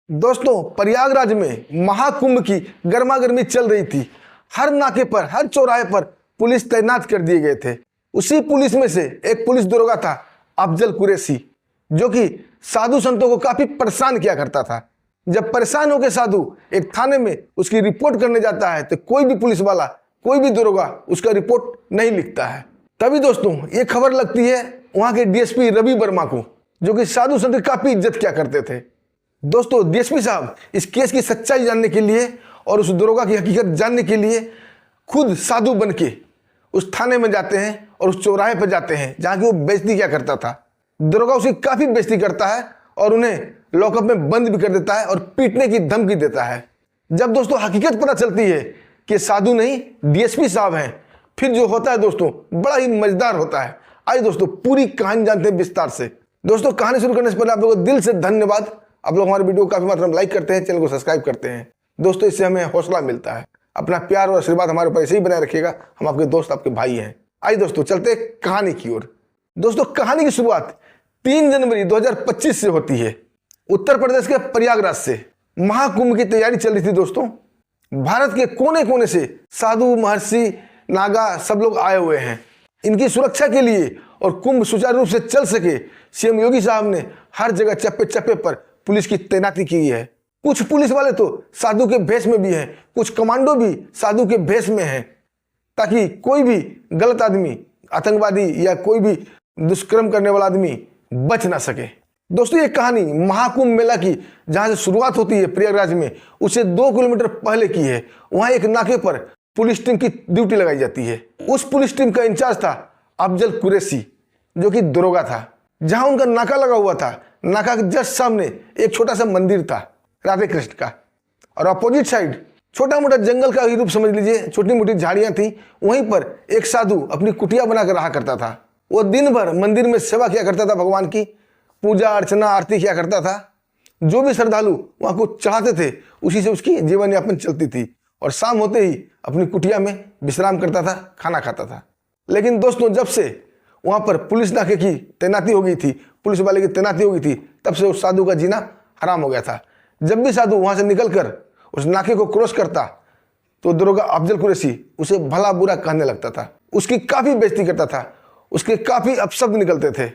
दोस्तों, प्रयागराज में महाकुंभ की गर्मागर्मी चल रही थी। हर नाके पर, हर चौराहे पर पुलिस तैनात कर दिए गए थे। उसी पुलिस में से एक पुलिस दरोगा था अफजल कुरैशी, जो कि साधु संतों को काफी परेशान किया करता था। जब परेशान होकर साधु एक थाने में उसकी रिपोर्ट करने जाता है तो कोई भी पुलिस वाला, कोई भी दरोगा उसका रिपोर्ट नहीं लिखता है। तभी दोस्तों ये खबर लगती है वहां के डीएसपी रवि वर्मा को, जो कि साधु संत की काफी इज्जत किया करते थे। दोस्तों, डीएसपी साहब इस केस की सच्चाई जानने के लिए और उस दरोगा की हकीकत जानने के लिए खुद साधु बन के उस थाने में जाते हैं और उस चौराहे पर जाते हैं जहाँ की वो बेइज्जती किया करता था। दरोगा उसकी काफ़ी बेइज्जती करता है और उन्हें लॉकअप में बंद भी कर देता है और पीटने की धमकी देता है। जब दोस्तों हकीकत पता चलती है कि साधु नहीं डीएसपी साहब हैं, फिर जो होता है दोस्तों बड़ा ही मजेदार होता है। आइए दोस्तों पूरी कहानी जानते हैं विस्तार से। दोस्तों, कहानी शुरू करने से पहले आप लोगों को दिल से धन्यवाद। आप लोग हमारे वीडियो को काफी मात्रा में लाइक करते हैं, चैनल को सब्सक्राइब करते हैं। दोस्तों, इससे हमें हौसला मिलता है। अपना प्यार और आशीर्वाद हमारे ऊपर ऐसे ही बनाए रखिएगा। हम आपके दोस्त, आपके भाई हैं। आइए दोस्तों चलते हैं कहानी की ओर। दोस्तों, कहानी की शुरुआत 3 जनवरी 2025 से होती है। उत्तर प्रदेश के प्रयागराज से महाकुंभ की तैयारी चल रही थी। दोस्तों, भारत के कोने कोने से साधु, महर्षि, नागा सब लोग आए हुए हैं। इनकी सुरक्षा के लिए और कुंभ सुचारू रूप से चल सके, सीएम योगी साहब ने हर जगह चप्पे चप्पे पर पुलिस की तैनाती की है। कुछ पुलिस वाले तो साधु के भेष में भी हैं, कुछ कमांडो भी साधु के भेष में हैं, ताकि कोई भी गलत आदमी, आतंकवादी या कोई भी दुष्कर्म करने वाला आदमी बच ना सके। दोस्तों, ये कहानी महाकुंभ मेला की जहां से शुरुआत होती है प्रयागराज में, उससे 2 किलोमीटर पहले की है। वहां एक नाके पर पुलिस टीम की ड्यूटी लगाई जाती है। उस पुलिस टीम का इंचार्ज था अफजल कुरैशी, जो कि दरोगा था। जहां उनका नाका लगा हुआ था, नाका के जस्ट सामने एक छोटा सा मंदिर था राधे कृष्ण का, और अपोजिट साइड छोटा मोटा जंगल का ही रूप समझ लीजिए, छोटी मोटी झाड़ियां थी। वहीं पर एक साधु अपनी कुटिया बनाकर रहा करता था। वो दिन भर मंदिर में सेवा किया करता था, भगवान की पूजा अर्चना आरती किया करता था। जो भी श्रद्धालु वहां को चढ़ाते थे उसी से उसकी जीवन यापन चलती थी, और शाम होते ही अपनी कुटिया में विश्राम करता था, खाना खाता था। लेकिन दोस्तों, जब से वहां पर पुलिस नाके की तैनाती हो गई थी, पुलिस वाले की तैनाती हो गई थी, तब से उस साधु का जीना हराम हो गया था। जब भी साधु वहां से निकलकर उस नाके को क्रॉस करता तो दरोगा अफजल कुरैशी उसे भला बुरा कहने लगता था, उसकी काफी बेइज्जती करता था, उसके काफी अपशब्द निकलते थे।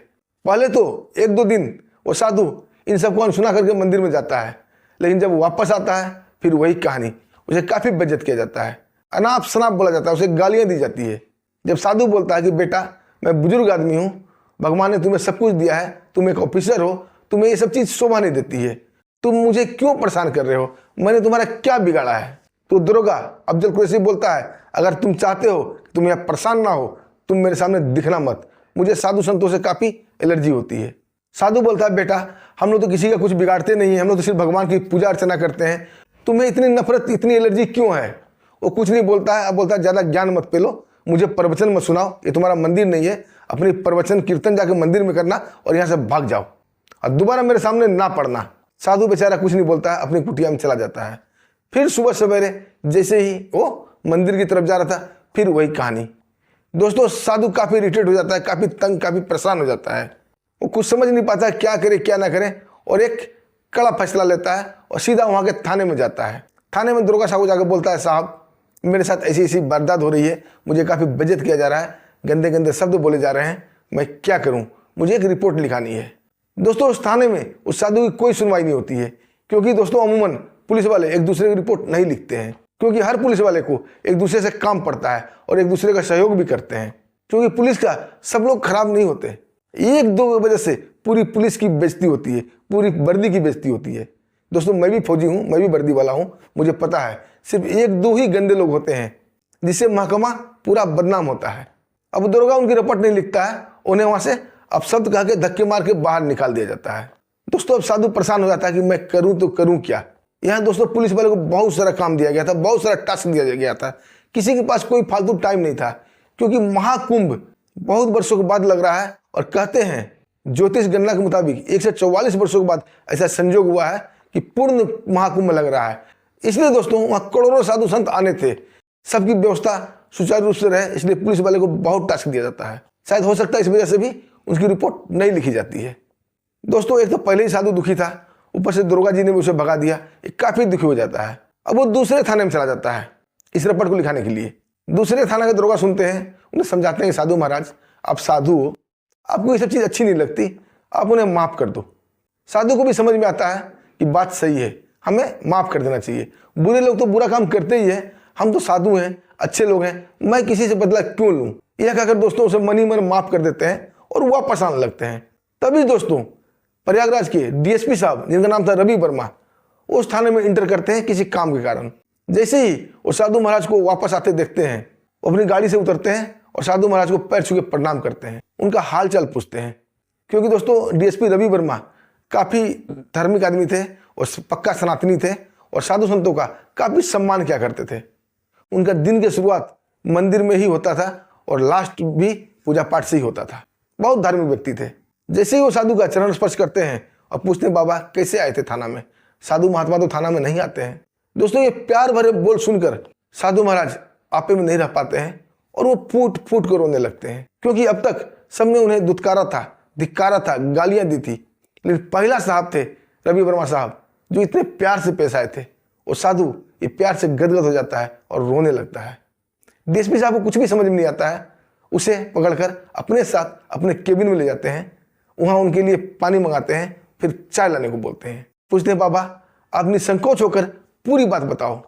पहले तो 1-2 दिन वो साधु इन सबको अनसुना करके मंदिर में जाता है, लेकिन जब वापस आता है फिर वही कहानी, उसे काफी बेइज्जत किया जाता है, अनाप शनाप बोला जाता है, उसे गालियां दी जाती है। जब साधु बोलता है कि बेटा मैं बुजुर्ग आदमी हूँ, भगवान ने तुम्हें सब कुछ दिया है, तुम एक ऑफिसर हो, तुम्हें ये सब चीज़ शोभा नहीं देती है, तुम मुझे क्यों परेशान कर रहे हो, मैंने तुम्हारा क्या बिगाड़ा है। तो दरोगा अफजल कुरैशी बोलता है, अगर तुम चाहते हो कि तुम यहाँ परेशान ना हो, तुम मेरे सामने दिखना मत, मुझे साधु संतों से काफ़ी एलर्जी होती है। साधु बोलता है, बेटा हम लोग तो किसी का कुछ बिगाड़ते नहीं है, हम लोग तो सिर्फ भगवान की पूजा अर्चना करते हैं, तुम्हें इतनी नफरत, इतनी एलर्जी क्यों है। वो कुछ नहीं बोलता है। अब बोलता है, ज़्यादा ज्ञान मत पेलो, मुझे प्रवचन मत सुनाओ, ये तुम्हारा मंदिर नहीं है, अपनी प्रवचन कीर्तन जाके मंदिर में करना और यहाँ से भाग जाओ और दोबारा मेरे सामने ना पड़ना। साधु बेचारा कुछ नहीं बोलता है, अपनी कुटिया में चला जाता है। फिर सुबह सवेरे जैसे ही वो मंदिर की तरफ जा रहा था, फिर वही कहानी। दोस्तों, साधु काफ़ी इरिटेट हो जाता है, काफ़ी तंग, काफ़ी परेशान हो जाता है। वो कुछ समझ नहीं पाता है क्या करे क्या ना करे, और एक कड़ा फैसला लेता है और सीधा वहाँ के थाने में जाता है। थाने में दरोगा साहब को जाकर बोलता है, साहब मेरे साथ ऐसी ऐसी वारदात हो रही है, मुझे काफ़ी बेइज्जत किया जा रहा है, गंदे गंदे शब्द बोले जा रहे हैं, मैं क्या करूं, मुझे एक रिपोर्ट लिखानी है। दोस्तों, उस थाने में उस साधु की कोई सुनवाई नहीं होती है, क्योंकि दोस्तों अमूमन पुलिस वाले एक दूसरे की रिपोर्ट नहीं लिखते हैं, क्योंकि हर पुलिस वाले को एक दूसरे से काम पड़ता है और एक दूसरे का सहयोग भी करते हैं, क्योंकि पुलिस का सब लोग खराब नहीं होते। 1-2 वजह से पूरी पुलिस की बेइज्जती होती है, पूरी वर्दी की बेइज्जती होती है। दोस्तों, मैं भी फौजी हूँ, मैं भी वर्दी वाला हूँ, मुझे पता है सिर्फ 1-2 ही गंदे लोग होते हैं जिससे महकमा पूरा बदनाम होता है। अब दरोगा उनकी रिपोर्ट नहीं लिखता है, उन्हें वहां से अपशब्द कह के धक्के मार के बाहर निकाल दिया जाता है। दोस्तों, अब साधु परेशान हो जाता है कि मैं करूं तो करूं क्या। यहाँ दोस्तों पुलिस वाले को बहुत सारा काम दिया गया था, बहुत सारा टास्क दिया गया था, किसी के पास कोई फालतू टाइम नहीं था, क्योंकि महाकुंभ बहुत वर्षों के बाद लग रहा है। और कहते हैं ज्योतिष गणना के मुताबिक 144 वर्षों के बाद ऐसा संयोग हुआ है कि पूर्ण महाकुंभ लग रहा है। इसलिए दोस्तों वहाँ करोड़ों साधु संत आने थे, सबकी व्यवस्था सुचारू रूप से रहे, इसलिए पुलिस वाले को बहुत टास्क दिया जाता है। शायद हो सकता है इस वजह से भी उनकी रिपोर्ट नहीं लिखी जाती है। दोस्तों, एक तो पहले ही साधु दुखी था, ऊपर से दरोगा जी ने भी उसे भगा दिया। ये काफ़ी दुखी हो जाता है। अब वो दूसरे थाने में चला जाता है इस रिपोर्ट को लिखाने के लिए। दूसरे थाना के दरोगा सुनते हैं, उन्हें समझाते हैं, साधु महाराज आप साधु हो, आपको ये सब चीज़ अच्छी नहीं लगती, आप उन्हें माफ़ कर दो। साधु को भी समझ में आता है कि बात सही है, हमें माफ़ कर देना चाहिए। बुरे लोग तो बुरा काम करते ही है, हम तो साधु हैं, अच्छे लोग हैं, मैं किसी से बदला क्यों लूँ। यह कहकर दोस्तों उसे मन ही मन माफ़ कर देते हैं और वापस आने लगते हैं। तभी दोस्तों प्रयागराज के डीएसपी साहब, जिनका नाम था रवि वर्मा, उस थाने में इंटर करते हैं किसी काम के कारण। जैसे ही वो साधु महाराज को वापस आते देखते हैं, वो अपनी गाड़ी से उतरते हैं और साधु महाराज को पैर छू के प्रणाम करते हैं, उनका हाल चाल पूछते हैं। क्योंकि दोस्तों डीएसपी रवि वर्मा काफ़ी धार्मिक आदमी थे और पक्का सनातनी थे और साधु संतों का काफ़ी सम्मान किया करते थे। उनका दिन की शुरुआत मंदिर में ही होता था और लास्ट भी पूजा पाठ से ही होता था। बहुत धार्मिक व्यक्ति थे। जैसे ही वो साधु का चरण स्पर्श करते हैं और पूछते हैं बाबा कैसे आए थे थाना में, साधु महात्मा तो थाना में नहीं आते हैं। दोस्तों ये प्यार भरे बोल सुनकर साधु महाराज आपे में नहीं रह पाते हैं और वो फूट फूट कर रोने लगते हैं। क्योंकि अब तक सबने उन्हें दुत्कारा था, धिक्कारा था, गालियां दी थी, लेकिन पहला साहब थे रवि वर्मा साहब जो इतने प्यार से पेश आए थे। और साधु ये प्यार से गदगद हो जाता है और रोने लगता है। डीएसपी साहब को कुछ भी समझ में नहीं आता है। उसे पकड़कर अपने साथ अपने केबिन में ले जाते हैं, वहाँ उनके लिए पानी मंगाते हैं, फिर चाय लाने को बोलते हैं। पूछते हैं बाबा आप निसंकोच होकर पूरी बात बताओ।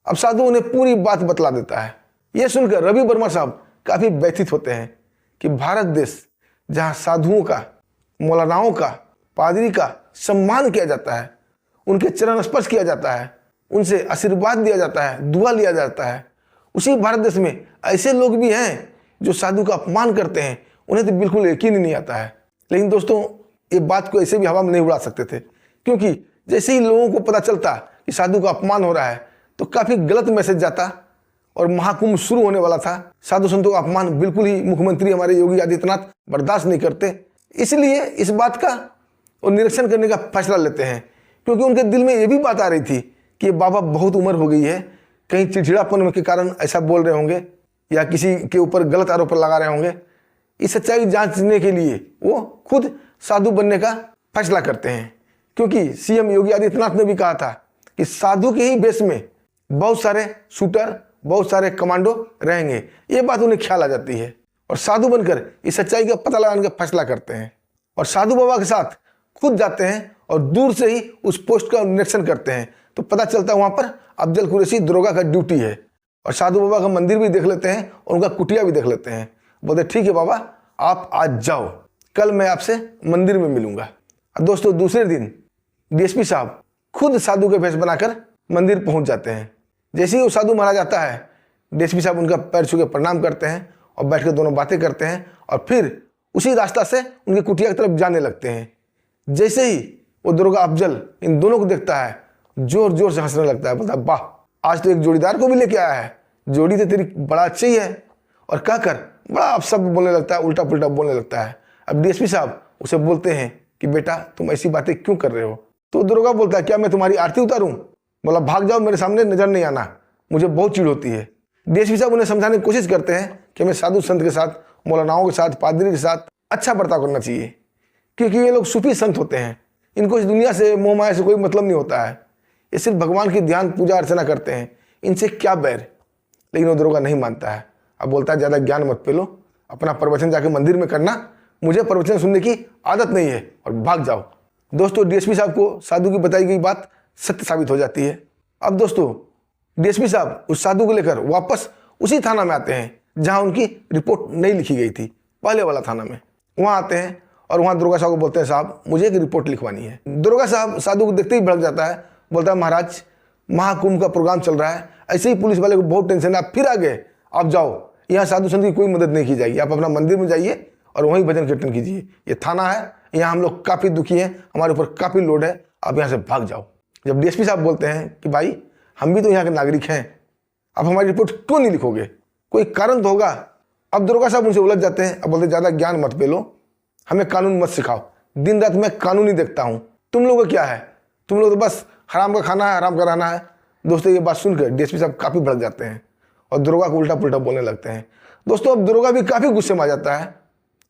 अब साधु उन्हें पूरी बात बतला देता है। यह सुनकर रवि वर्मा साहब काफ़ी व्यथित होते हैं कि भारत देश जहाँ साधुओं का, मौलानाओं का, पादरी का सम्मान किया जाता है, उनके चरण स्पर्श किया जाता है, उनसे आशीर्वाद दिया जाता है, दुआ लिया जाता है, उसी भारत देश में ऐसे लोग भी हैं जो साधु का अपमान करते हैं, उन्हें तो बिल्कुल यकीन ही नहीं आता है। लेकिन दोस्तों ये बात को ऐसे भी हवा में नहीं उड़ा सकते थे, क्योंकि जैसे ही लोगों को पता चलता कि साधु का अपमान हो रहा है तो काफ़ी गलत मैसेज जाता और महाकुंभ शुरू होने वाला था। साधु संतों का अपमान बिल्कुल ही मुख्यमंत्री हमारे योगी आदित्यनाथ बर्दाश्त नहीं करते। इसलिए इस बात का और निरीक्षण करने का फैसला लेते हैं, क्योंकि उनके दिल में ये भी बात आ रही थी कि ये बाबा बहुत उम्र हो गई है, कहीं चिड़चिड़ापन के कारण ऐसा बोल रहे होंगे या किसी के ऊपर गलत आरोप लगा रहे होंगे। इस सच्चाई जांचने के लिए वो खुद साधु बनने का फैसला करते हैं, क्योंकि सीएम योगी आदित्यनाथ ने भी कहा था कि साधु के ही बेस में बहुत सारे शूटर, बहुत सारे कमांडो रहेंगे। ये बात उन्हें ख्याल आ जाती है और साधु बनकर इस सच्चाई का पता लगाने का फैसला करते हैं और साधु बाबा के साथ खुद जाते हैं और दूर से ही उस पोस्ट का निरीक्षण करते हैं। तो पता चलता है वहाँ पर अफजल कुरैशी दरोगा का ड्यूटी है और साधु बाबा का मंदिर भी देख लेते हैं और उनका कुटिया भी देख लेते हैं। बोलते ठीक है बाबा आप आज जाओ, कल मैं आपसे मंदिर में मिलूंगा। और दोस्तों दूसरे दिन डीएसपी साहब खुद साधु के भेष बनाकर मंदिर पहुंच जाते हैं। जैसे ही वो साधु महाराज आता है, डीएसपी साहब उनका पैर छू के प्रणाम करते हैं और बैठ कर दोनों बातें करते हैं और फिर उसी रास्ता से उनके कुटिया की तरफ जाने लगते हैं। जैसे ही वो दरोगा अफजल इन दोनों को देखता है, जोर जोर से हंसने लगता है। बोलता है वाह आज तो एक जोड़ीदार को भी लेके आया है, जोड़ी तो तेरी बड़ा अच्छी ही है। और कहकर बड़ा अपशब्द बोलने लगता है, उल्टा पुल्टा बोलने लगता है। अब डीएसपी साहब उसे बोलते हैं कि बेटा तुम ऐसी बातें क्यों कर रहे हो। तो दरोगा बोलता है क्या मैं तुम्हारी आरती उतारूं? बोला भाग जाओ, मेरे सामने नजर नहीं आना, मुझे बहुत चिढ़ होती है। डीएसपी साहब उन्हें समझाने की कोशिश करते हैं कि हमें साधु संत के साथ, मौलानाओं के साथ, पादरी के साथ अच्छा बर्ताव करना चाहिए, क्योंकि ये लोग सूफी संत होते हैं, इनको इस दुनिया से, मोह माया से कोई मतलब नहीं होता है, ये सिर्फ भगवान की ध्यान पूजा अर्चना करते हैं, इनसे क्या बैर। लेकिन वो दरोगा नहीं मानता है। अब बोलता है ज़्यादा ज्ञान मत पेलो, अपना प्रवचन जाके मंदिर में करना, मुझे प्रवचन सुनने की आदत नहीं है, और भाग जाओ। दोस्तों डीएसपी साहब को साधु की बताई गई बात सत्य साबित हो जाती है। अब दोस्तों डीएसपी साहब उस साधु को लेकर वापस उसी थाना में आते हैं जहां उनकी रिपोर्ट नहीं लिखी गई थी, पहले वाला थाना में। वहां आते हैं और वहां दरोगा साहब को बोलते हैं साहब मुझे एक रिपोर्ट लिखवानी है। दरोगा साहब साधु को देखते ही भड़क जाता है, बोलता है महाराज महाकुंभ का प्रोग्राम चल रहा है, ऐसे ही पुलिस वाले को बहुत टेंशन है, आप फिर आ गए, आप जाओ, यहाँ साधु संत की कोई मदद नहीं की जाएगी, आप अपना मंदिर में जाइए और वहीं भजन कीर्तन कीजिए। ये थाना है, यहाँ हम लोग काफ़ी दुखी हैं, हमारे ऊपर काफ़ी लोड है, आप यहाँ से भाग जाओ। जब डीएसपी साहब बोलते हैं कि भाई हम भी तो यहाँ के नागरिक हैं, आप हमारी रिपोर्ट क्यों नहीं लिखोगे, कोई कारण तो होगा। अब दरोगा साहब उनसे उलझ जाते हैं। अब बोलते ज़्यादा ज्ञान मत पेलो, हमें कानून मत सिखाओ, दिन रात मैं कानून ही देखता हूँ, तुम लोगों का क्या है, तुम लोग तो बस हराम का खाना है, हराम का रहना है। दोस्तों ये बात सुनकर डीएसपी साहब काफ़ी भड़क जाते हैं और दरोगा को उल्टा पुल्टा बोलने लगते हैं। दोस्तों अब दरोगा भी काफ़ी गुस्से में आ जाता है,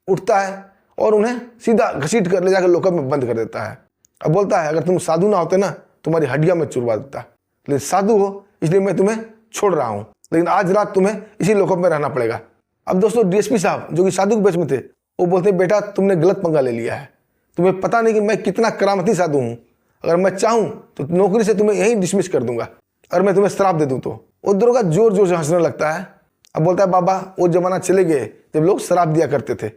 उठता है और उन्हें सीधा घसीट कर ले जाकर लॉकअप में बंद कर देता है। अब बोलता है अगर तुम साधु ना होते ना तुम्हारी हड्डियां में चुरवा देता, लेकिन साधु हो इसलिए मैं तुम्हें छोड़ रहा हूँ, लेकिन आज रात तुम्हें इसी लोकों में रहना पड़ेगा। अब दोस्तों डीएसपी साहब जो कि साधु के बेच में थे वो बोलते हैं बेटा तुमने गलत पंगा ले लिया है, तुम्हें पता नहीं कि मैं कितना करामती साधु हूँ, अगर मैं चाहूँ तो नौकरी से तुम्हें यहीं डिसमिस कर दूंगा, अगर मैं तुम्हें श्राप दे दूँ तो। वो दरोगा जोर जोर से हंसने लगता है। अब बोलता है बाबा वो जमाना चले गए जब लोग श्राप दिया करते थे,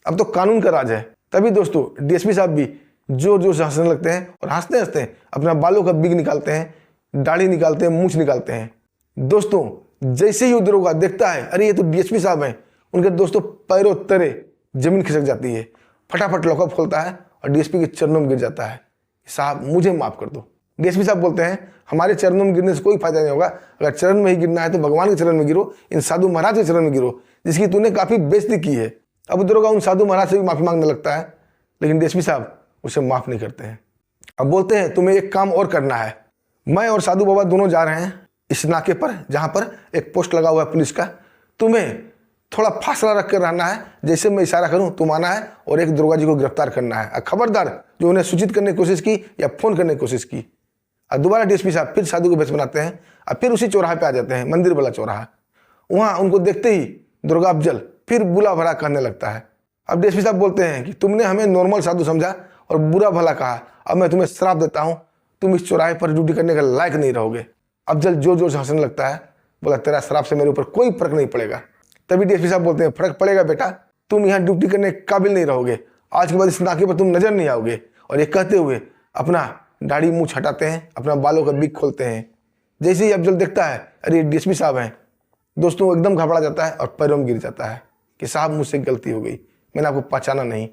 अब तो कानून का राज है। तभी दोस्तों डीएसपी साहब भी जोर जोर से हंसने लगते हैं और हंसते हंसते अपना बालों का बिग निकालते हैं, दाढ़ी निकालते हैं, मूछ निकालते हैं। दोस्तों जैसे ही वो दरोगा देखता है अरे ये तो डीएसपी साहब हैं, उनके दोस्तों पैरों तरे जमीन खिसक जाती है, फटाफट लॉकअप खोलता है और डीएसपी के चरणों में गिर जाता है, साहब मुझे माफ कर दो। डीएसपी साहब बोलते हैं हमारे चरणों में गिरने से कोई फायदा नहीं होगा, अगर चरण में ही गिरना है तो भगवान के चरण में गिरो, इन साधु महाराज के चरण में गिरो जिसकी तूने काफी बेइज्जती की है। अब दरोगा उन साधु महाराज से भी माफी मांगने लगता है, लेकिन डीएसपी साहब उसे माफ नहीं करते हैं। अब बोलते हैं तुम्हें एक काम और करना है, मैं और साधु बाबा दोनों जा रहे हैं इस नाके पर जहां पर एक पोस्ट लगा हुआ है पुलिस का, तुम्हें थोड़ा फासला रख कर रहना है, जैसे मैं इशारा करूं तुम आना है और एक दरोगा जी को गिरफ्तार करना है। खबरदार जो उन्हें सूचित करने की कोशिश की या फोन करने की कोशिश की। और दोबारा डीएसपी साहब फिर साधु को भेष बनाते हैं और फिर उसी चौराहे पे आ जाते हैं, मंदिर वाला चौराहा। वहां उनको देखते ही दरोगा अफजल फिर बुला भला कहने लगता है। अब डीएसपी साहब बोलते हैं कि तुमने हमें नॉर्मल साधु समझा और बुरा भला कहा, अब मैं तुम्हें श्राप देता हूं, तुम इस चौराहे पर ड्यूटी करने के लायक नहीं रहोगे। अफजल जोर जोर से हंसने लगता है, बोला तेरा श्राप से मेरे ऊपर कोई फर्क नहीं पड़ेगा। तभी डीएसपी साहब बोलते हैं फर्क पड़ेगा बेटा, तुम यहाँ ड्यूटी करने के काबिल नहीं रहोगे, आज के बाद इस नाके पर तुम नजर नहीं आओगे। और ये कहते हुए अपना दाढ़ी मूछ हटाते हैं, अपना बालों का बिग खोलते हैं। जैसे ही अफजल देखता है अरे डीएसपी साहब हैं, दोस्तों एकदम घबरा जाता है और पैरों में गिर जाता है कि साहब मुझसे गलती हो गई, मैंने आपको पहचाना नहीं।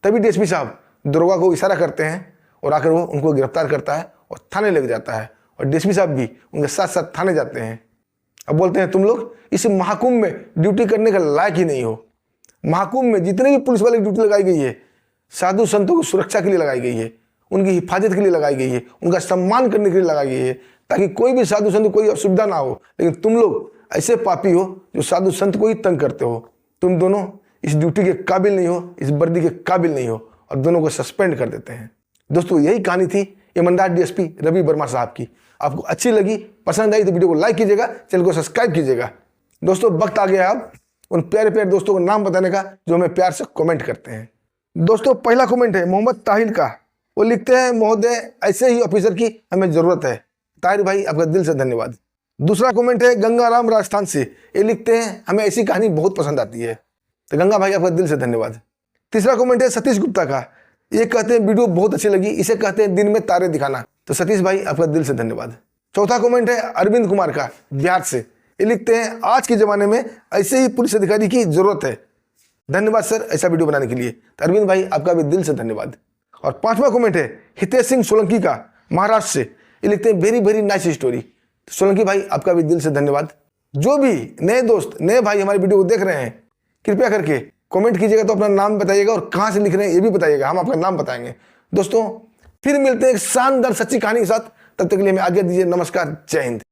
तभी डीएसपी साहब दरोगा को इशारा करते हैं और आकर वो उनको गिरफ्तार करता है और थाने ले जाता है, और डीएसपी साहब भी उनके साथ साथ थाने जाते हैं। अब बोलते हैं तुम लोग इस महाकुंभ में ड्यूटी करने के लायक ही नहीं हो। महाकुंभ में जितने भी पुलिस वाले ड्यूटी लगाई गई है साधु संतों की सुरक्षा के लिए लगाई गई है, उनकी हिफाजत के लिए लगाई गई है, उनका सम्मान करने के लिए लगाई गई है, ताकि कोई भी साधु संत कोई असुविधा ना हो। लेकिन तुम लोग ऐसे पापी हो जो साधु संत को ही तंग करते हो। तुम दोनों इस ड्यूटी के काबिल नहीं हो, इस वर्दी के काबिल नहीं हो, और दोनों को सस्पेंड कर देते हैं। दोस्तों यही कहानी थी ईमानदार डीएसपी रवि वर्मा साहब की। आपको अच्छी लगी, पसंद आई तो वीडियो को लाइक कीजिएगा, चैनल को सब्सक्राइब कीजिएगा। दोस्तों वक्त आ गया अब उन प्यारे प्यारे दोस्तों को नाम बताने का जो हमें प्यार से कमेंट करते हैं। दोस्तों पहला कमेंट है मोहम्मद ताहिर का। वो लिखते हैं महोदय ऐसे ही ऑफिसर की हमें जरूरत है। ताहिर भाई आपका दिल से धन्यवाद। दूसरा कमेंट है गंगाराम राजस्थान से। ये लिखते हैं हमें ऐसी कहानी बहुत पसंद आती है, तो गंगा भाई आपका दिल से धन्यवाद। तीसरा कमेंट है सतीश गुप्ता का। ये कहते हैं वीडियो बहुत अच्छी लगी, इसे कहते हैं दिन में तारे दिखाना, तो सतीश भाई आपका दिल से धन्यवाद। चौथा कमेंट है अरविंद कुमार का बिहार से। ये लिखते हैं आज के ज़माने में ऐसे ही पुलिस अधिकारी की जरूरत है, धन्यवाद सर ऐसा वीडियो बनाने के लिए। तो अरविंद भाई आपका भी दिल से धन्यवाद। और पांचवा कमेंट है हितेश सिंह सोलंकी का महाराष्ट्र से। ये लिखते हैं वेरी वेरी नाइस स्टोरी। तो सोलंकी भाई आपका भी दिल से धन्यवाद। जो भी नए दोस्त नए भाई हमारी वीडियो को देख रहे हैं कृपया करके कमेंट कीजिएगा, तो अपना नाम बताइएगा और कहाँ से लिख रहे हैं ये भी बताइएगा, हम आपका नाम बताएंगे। दोस्तों फिर मिलते हैं एक शानदार सच्ची कहानी के साथ, तब तक के लिए हमें आज्ञा दीजिए। नमस्कार, जय हिंद।